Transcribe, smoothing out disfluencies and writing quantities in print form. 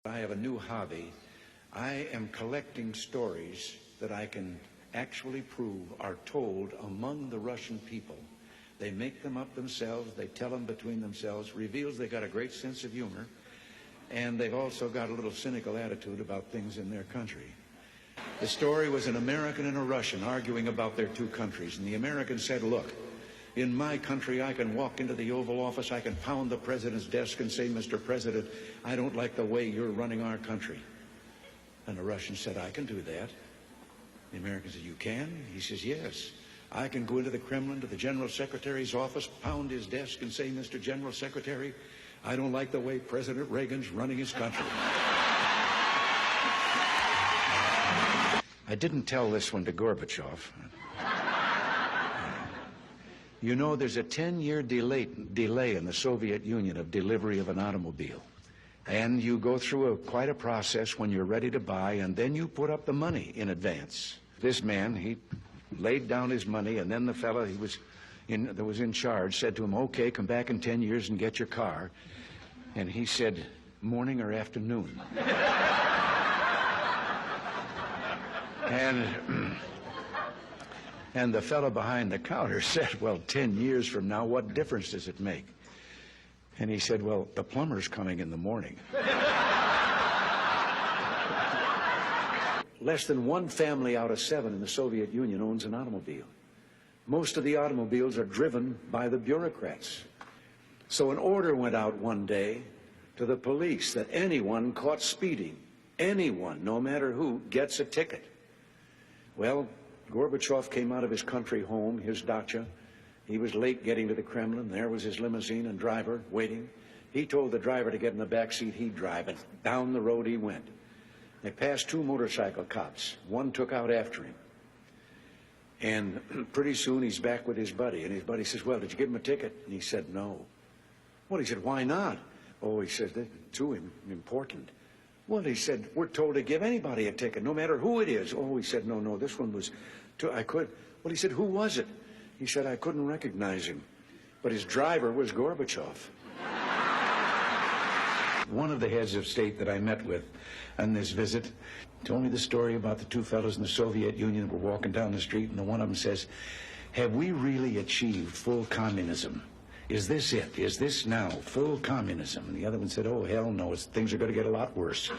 I have a new hobby. I am collecting stories that I can actually prove are told among the Russian people. They make them up themselves, they tell them between themselves, reveals they got a great sense of humor, and they've also got a little cynical attitude about things in their country. The story was an American and a Russian arguing about their two countries, and the American said, look, in my country, I can walk into the Oval Office, I can pound the president's desk and say, Mr. President, I don't like the way you're running our country. And the Russian said, I can do that. The American said, you can? He says, yes. I can go into the Kremlin, to the General Secretary's office, pound his desk and say, Mr. General Secretary, I don't like the way President Reagan's running his country. I didn't tell this one to Gorbachev. You know, there's a 10-year delay in the Soviet Union of delivery of an automobile. And you go through quite a process when you're ready to buy, and then you put up the money in advance. This man, he laid down his money, and then the fellow that was in charge said to him, okay, come back in 10 years and get your car. And he said, morning or afternoon? And the fellow behind the counter said, well, 10 years from now, what difference does it make? And he said, well, the plumber's coming in the morning. Less than one family out of 7 in the Soviet Union owns an automobile. Most of the automobiles are driven by the bureaucrats. So an order went out one day to the police that anyone caught speeding, anyone, no matter who, gets a ticket. Well, Gorbachev came out of his country home, his dacha. He was late getting to the Kremlin. There was his limousine and driver waiting. He told the driver to get in the back seat, he'd drive, and down the road he went. They passed 2 motorcycle cops. One took out after him. And pretty soon he's back with his buddy, and his buddy says, well, did you give him a ticket? And he said, no. Well, he said, why not? Oh, he said, they're too important. Well, he said, we're told to give anybody a ticket, no matter who it is. Oh, he said, no, this one was too, I could. Well, he said, who was it? He said, I couldn't recognize him. But his driver was Gorbachev. One of the heads of state that I met with on this visit told me the story about the 2 fellows in the Soviet Union who were walking down the street, and the one of them says, have we really achieved full communism? Is this it? Is this now full communism? And the other one said, oh, hell no, things are going to get a lot worse.